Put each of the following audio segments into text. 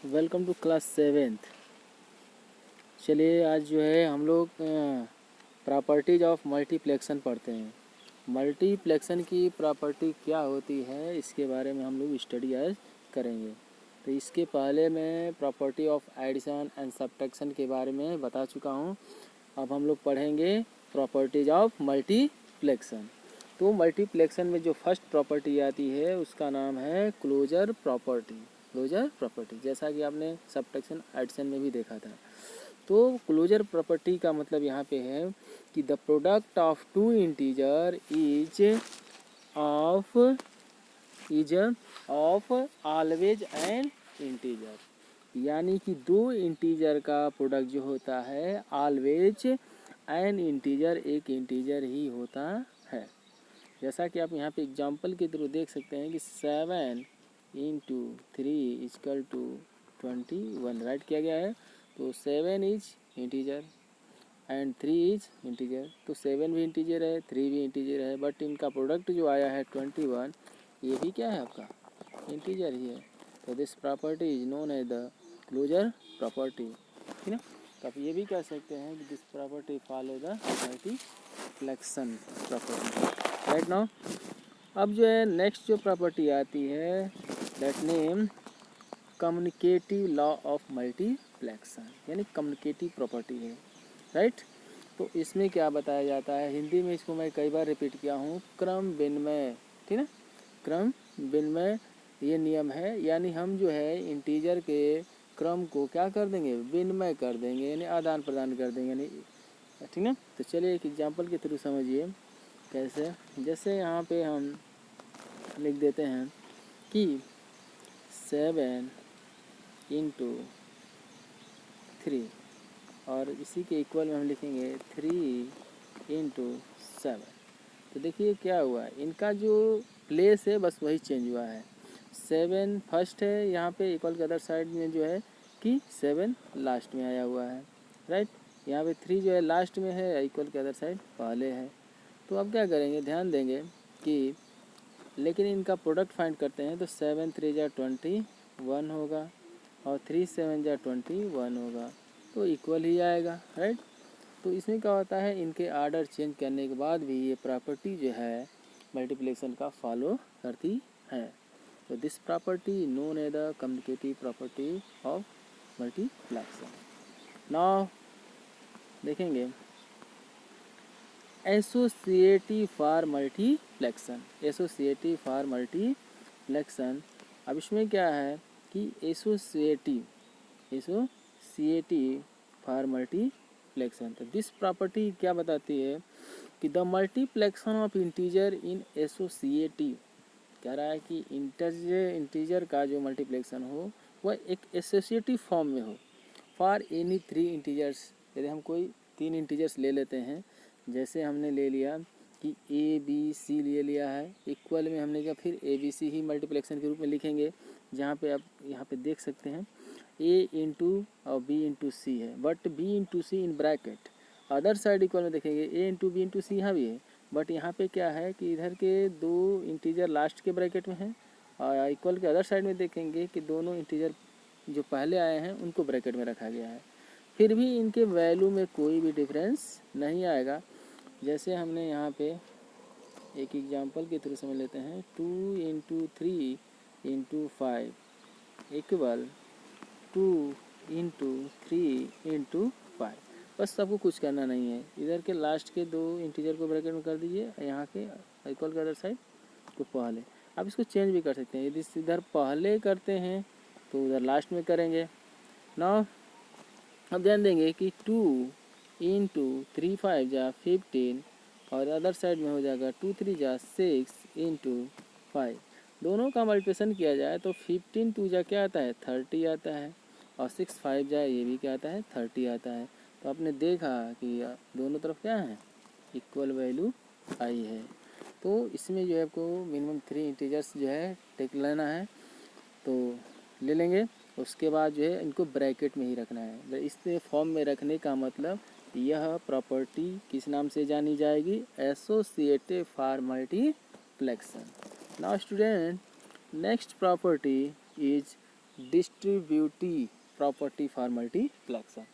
Welcome to class 7th। चलिए आज जो है हम लोग प्रॉपर्टीज ऑफ मल्टीप्लेक्सन पढ़ते हैं। मल्टीप्लेक्सन की प्रॉपर्टी क्या होती है इसके बारे में हम लोग स्टडी आज करेंगे। तो इसके पहले मैं property of addition and subtraction के बारे में बता चुका हूँ। अब हम लोग पढ़ेंगे प्रॉपर्टीज ऑफ मल्टीप्लेक्सन। तो मल्टीप्लेक्सन में जो फर्स्ट प्रॉपर्टी आती है उसका नाम है क्लोजर प्रॉपर्टी। क्लोजर प्रॉपर्टी जैसा कि आपने सब्ट्रैक्शन एडिशन में भी देखा था। तो क्लोजर प्रॉपर्टी का मतलब यहाँ पे है कि the product of two integer of is of always an integer, यानी कि दो इंटीजर का प्रोडक्ट जो होता है ऑलवेज एन इंटीजर, एक इंटीजर ही होता है। जैसा कि आप यहाँ पे एग्जांपल के थ्रू देख सकते हैं कि 7 इंटू 3 इजकल टू 21 राइट किया गया है। तो 7 is integer and 3 is integer. तो 7 भी इंटीजर है, 3 भी इंटीजर है, बट इनका प्रोडक्ट जो आया है 21, ये भी क्या है आपका इंटीजर ही है। तो this property is known as the closure property, ठीक है। तो आप ये भी कह सकते हैं कि this property follow the multiplication property right now. अब जो है नेक्स्ट जो प्रॉपर्टी आती है that name communicative law of multiplication, यानी कम्युनिकेटिव प्रॉपर्टी है राइट। तो इसमें क्या बताया जाता है, हिंदी में इसको मैं कई बार रिपीट किया हूँ, क्रम विनिमय, ठीक है। क्रम विनिमय ये नियम है, यानी हम जो है इंटीजर के क्रम को क्या कर देंगे, विनिमय कर देंगे, यानी आदान प्रदान कर देंगे, यानी ठीक है। तो चलिए एक एग्जांपल के थ्रू समझिए कैसे। जैसे यहाँ पे हम लिख देते हैं कि 7 इंटू 3 और इसी के इक्वल में हम लिखेंगे 3 इंटू 7। तो देखिए क्या हुआ, इनका जो प्लेस है बस वही चेंज हुआ है। 7 फर्स्ट है यहाँ पे, इक्वल के अदर साइड में जो है कि 7 लास्ट में आया हुआ है राइट। यहाँ पे 3 जो है लास्ट में है, इक्वल के अदर साइड पहले है। तो अब क्या करेंगे, ध्यान देंगे कि लेकिन इनका प्रोडक्ट फाइंड करते हैं। तो 7 3 जा 21 होगा और 3 7 जा 21 होगा, तो इक्वल ही आएगा राइट। तो इसमें क्या होता है, इनके आर्डर चेंज करने के बाद भी ये प्रॉपर्टी जो है मल्टीप्लिकेशन का फॉलो करती है। तो this property known as the communicative property of multiplication. Now देखेंगे associative for multiplication. Associative for multiplication, अब इसमें क्या है कि एसोसिएटिव फॉर मल्टीप्लेक्सन। तो दिस प्रॉपर्टी क्या बताती है कि the multiplication of integer in associative, कह रहा है कि इंटीजर का जो मल्टीप्लेक्सन हो वह एक एसोसिएटिव फॉर्म में हो फॉर एनी 3 इंटीजर्स। यदि हम कोई 3 इंटीजर्स ले लेते हैं, जैसे हमने ले लिया कि ए बी सी ले लिया है, इक्वल में हमने क्या फिर ए बी सी ही मल्टीप्लेक्सन के रूप में लिखेंगे, जहाँ पे आप यहाँ पे देख सकते हैं ए इंटू और बी इंटू सी है, but b into c in bracket. Other side equal में देखेंगे a into b into c यहाँ भी है, बट यहाँ पे क्या है कि इधर के दो इंटीजर लास्ट के ब्रैकेट में हैं, और इक्वल के अदर साइड में देखेंगे कि दोनों इंटीजर जो पहले आए हैं उनको ब्रैकेट में रखा गया है। फिर भी इनके वैल्यू में कोई भी डिफरेंस नहीं आएगा। जैसे हमने यहाँ पे एक एग्जांपल के थ्रू समझ लेते हैं, 2 into 3 into 5 equal 2 into 3 into 5। बस सबको कुछ करना नहीं है, इधर के लास्ट के दो इंटीजर को ब्रैकेट में कर दीजिए, यहाँ के इक्वल के अदर साइड को पहले। आप इसको चेंज भी कर सकते हैं, यदि इधर पहले करते हैं तो उधर लास्ट में करेंगे। नाउ अब ध्यान देंगे कि 2 इंटू 3 5 जा 15 और अदर साइड में हो जाएगा 2 3 जा 6 इंटू 5। दोनों का मल्टीप्लिकेशन किया जाए तो 15 2 जा क्या आता है 30 आता है, और 6 5 जा ये भी क्या आता है 30 आता है। तो आपने देखा कि दोनों तरफ क्या है इक्वल वैल्यू आई है। तो इसमें जो है आपको मिनिमम 3 इंटीजर्स जो है टेक लेना है, तो ले लेंगे। उसके बाद जो है इनको ब्रैकेट में ही रखना है। इस फॉर्म में रखने का मतलब यह प्रॉपर्टी किस नाम से जानी जाएगी, associative for multiplication. Now student next property is distributive property for multiplication.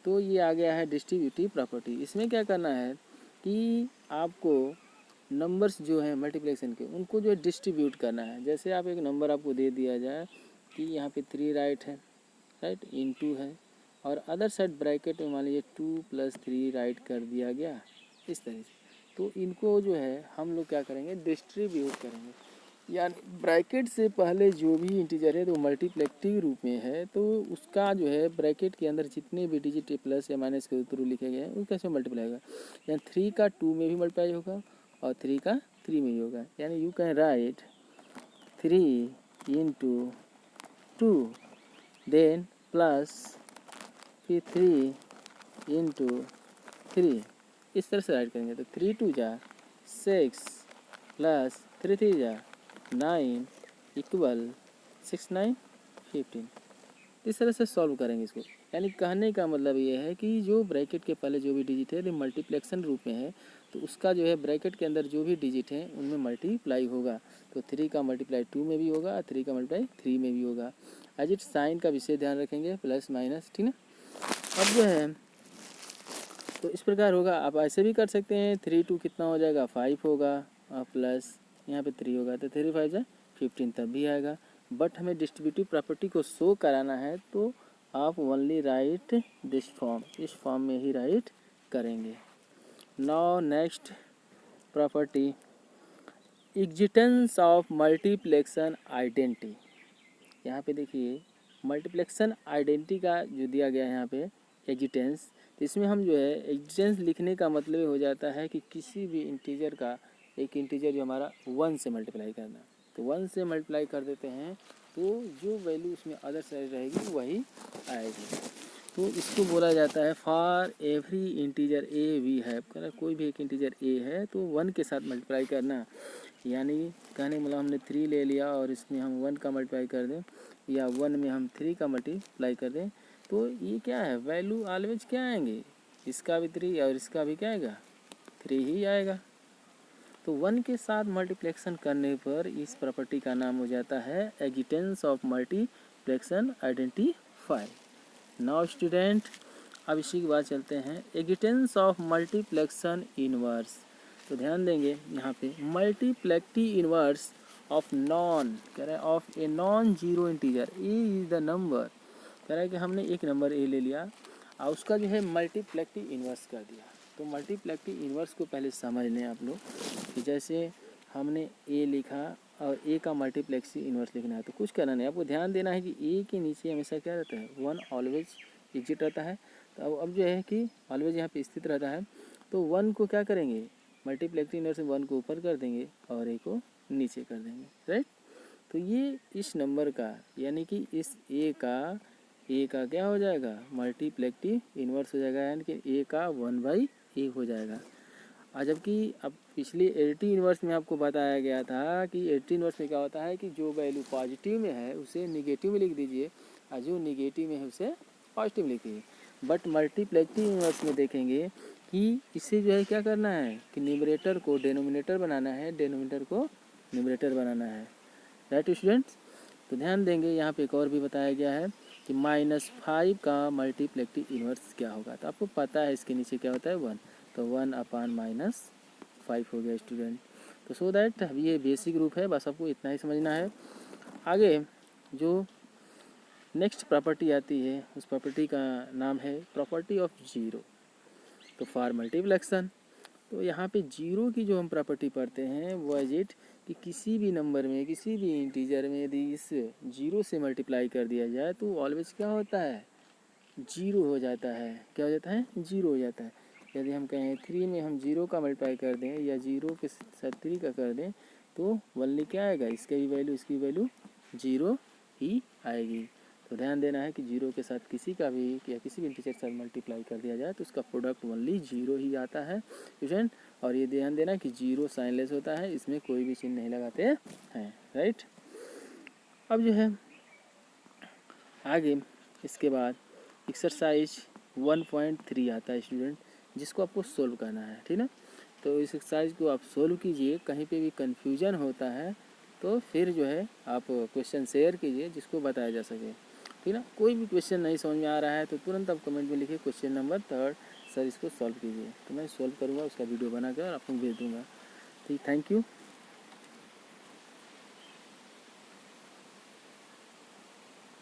तो ये आ गया है डिस्ट्रीब्यूटिव प्रॉपर्टी। इसमें क्या करना है कि आपको नंबर्स जो हैं मल्टीप्लेक्शन के उनको जो है डिस्ट्रीब्यूट करना है। जैसे आप एक नंबर आपको दे दिया जाए कि यहाँ पे 3 राइट है, राइट, इनटू है, और अदर साइड ब्रैकेट में मान लीजिए 2 + 3 राइट कर दिया गया इस तरह से। तो इनको जो है हम लोग क्या करेंगे, डिस्ट्रीब्यूट करेंगे। यानी ब्रैकेट से पहले जो भी इंटीजर है तो मल्टीप्लेक्टिव रूप में है, तो उसका जो है ब्रैकेट के अंदर जितने भी डिजिट प्लस या माइनस के थ्रू लिखे गए हैं वो कैसे मल्टीप्लाई होगा। यानी 3 का 2 में भी मल्टीप्लाई होगा और 3 का 3 में भी होगा। यानी you can write 3 × 2 then plus फिर 3 × 3 इस तरह से राइट करेंगे। तो 3 × 2 = 6 प्लस 3 × 3 = 9 = 6 × 9 = 15। इस तरह से सॉल्व करेंगे इसको। यानी कहने का मतलब ये है कि जो ब्रैकेट के पहले जो भी डिजिट है यदि मल्टीप्लेक्शन रूप में है तो उसका जो है ब्रैकेट के अंदर जो भी डिजिट है उनमें मल्टीप्लाई होगा। तो 3 का मल्टीप्लाई 2 में भी होगा, 3 का मल्टीप्लाई 3 में भी होगा। एज इट साइन का विषय ध्यान रखेंगे, प्लस माइनस, ठीक ना। अब जो है तो इस प्रकार होगा। आप ऐसे भी कर सकते हैं, 3 2 कितना हो जाएगा, 5 होगा, और प्लस यहाँ पे 3 होगा तो 3 5 = 15 तब भी आएगा। बट हमें डिस्ट्रीब्यूटिव प्रॉपर्टी को शो कराना है तो आप ओनली राइट दिस फॉर्म, इस फॉर्म में ही राइट करेंगे। Now next property, existence of मल्टीप्लेक्शन identity. यहाँ पे देखिए मल्टीप्लेक्शन आइडेंटिटी का जो दिया गया है यहाँ पे एग्जिस्टेंस, तो इसमें हम जो है एग्जिस्टेंस लिखने का मतलब हो जाता है कि किसी भी इंटीजर का एक इंटीजर जो हमारा 1 से मल्टीप्लाई करना, तो 1 से मल्टीप्लाई कर देते हैं तो जो वैल्यू उसमें अदर साइड रहेगी वही आएगी। तो इसको बोला जाता है for every integer A V have, कोई भी एक इंटीजर ए है तो 1 के साथ मल्टीप्लाई करना। यानी कहने मतलब हमने 3 ले लिया और इसमें हम 1 का मल्टीप्लाई कर दें या 1 में हम 3 का मल्टीप्लाई कर दें तो ये क्या है, वैल्यू ऑलवेज क्या आएंगे, इसका भी 3 और इसका भी क्या आएगा, 3 ही आएगा। तो 1 के साथ मल्टीप्लेक्शन करने पर इस प्रॉपर्टी का नाम हो जाता है existence of मल्टीप्लेक्शन identify. Now student अब इसी के बाद चलते हैं एग्जिस्टेंस ऑफ मल्टीप्लेक्शन इनवर्स। तो ध्यान देंगे यहाँ पे मल्टीप्लेक्टिव इनवर्स ऑफ नॉन, कह रहा है of a non zero integer a is the number. कह रहा है कि हमने एक नंबर ए ले लिया और उसका जो है मल्टीप्लेक्टिव इनवर्स कर दिया। तो मल्टीप्लेक्टिव इनवर्स को पहले समझ लें आप लोग कि जैसे हमने ए लिखा और ए का मल्टीप्लेक्सिव इनवर्स लिखना है तो कुछ करना नहीं, आपको ध्यान देना है कि ए के नीचे हमेशा क्या रहता है, 1 ऑलवेज एग्जिट रहता है। तो अब जो है कि ऑलवेज यहाँ पे स्थित रहता है तो 1 को क्या करेंगे, मल्टीप्लेक्टिव इनवर्स से 1 को ऊपर कर देंगे और ए को नीचे कर देंगे, राइट। तो ये इस नंबर का यानी कि इस ए का क्या हो जाएगा, मल्टीप्लेक्टिव इनवर्स हो जाएगा, यानी कि ए का 1/a हो जाएगा। और जबकि अब पिछली एडिटिव इनवर्स में आपको बताया गया था कि एडिटिव इनवर्स में क्या होता है कि जो वैल्यू पॉजिटिव में है उसे निगेटिव में लिख दीजिए और जो निगेटिव में है उसे पॉजिटिव लिख दीजिए। बट मल्टीप्लेक्टिव इनवर्स में देखेंगे कि इसे जो है क्या करना है कि न्यूमरेटर को डेनोमिनेटर बनाना है, डेनोमिनेटर को न्यूमरेटर बनाना है, राइट स्टूडेंट्स। तो ध्यान देंगे यहाँ पे एक और भी बताया गया है कि -5 का मल्टीप्लेक्टिव इनवर्स क्या होगा। तो आपको पता है इसके नीचे क्या होता है 1, तो 1/-5 हो गया स्टूडेंट। तो सो दैट ये बेसिक रूप है, बस आपको इतना ही समझना है। आगे जो नेक्स्ट प्रॉपर्टी आती है उस प्रॉपर्टी का नाम है प्रॉपर्टी ऑफ जीरो। तो फॉर मल्टीप्लेक्शन तो यहाँ पे जीरो की जो हम प्रॉपर्टी पढ़ते हैं वो एज इट कि किसी भी नंबर में किसी भी इंटीजर में यदि इस जीरो से मल्टीप्लाई कर दिया जाए तो ऑलवेज क्या होता है, जीरो हो जाता है। क्या हो जाता है, जीरो हो जाता है। यदि हम कहें 3 में हम जीरो का मल्टीप्लाई कर दें या जीरो के साथ 3 का कर दें तो वनली क्या आएगा, इसकी भी वैल्यू इसकी वैल्यू जीरो ही आएगी। तो ध्यान देना है कि जीरो के साथ किसी का भी या किसी भी इंटीजर के साथ मल्टीप्लाई कर दिया जाए तो उसका प्रोडक्ट ओनली जीरो ही आता है स्टूडेंट। और ये ध्यान देना कि जीरो साइनलेस होता है, इसमें कोई भी चिन्ह नहीं लगाते हैं, राइट। अब जो है आगे इसके बाद एक्सरसाइज 1.3 आता है स्टूडेंट, जिसको आपको सोल्व करना है, ठीक ना। तो इस एक्सरसाइज को आप सोल्व कीजिए, कहीं पे भी कन्फ्यूजन होता है तो फिर जो है आप क्वेश्चन शेयर कीजिए जिसको बताया जा सके, ठीक ना। कोई भी क्वेश्चन नहीं समझ में आ रहा है तो तुरंत आप कमेंट में लिखिए क्वेश्चन नंबर 3 सर इसको सॉल्व कीजिए, तो मैं सॉल्व करूँगा, उसका वीडियो बनाकर आपको भेज दूँगा। ठीक, थैंक यू।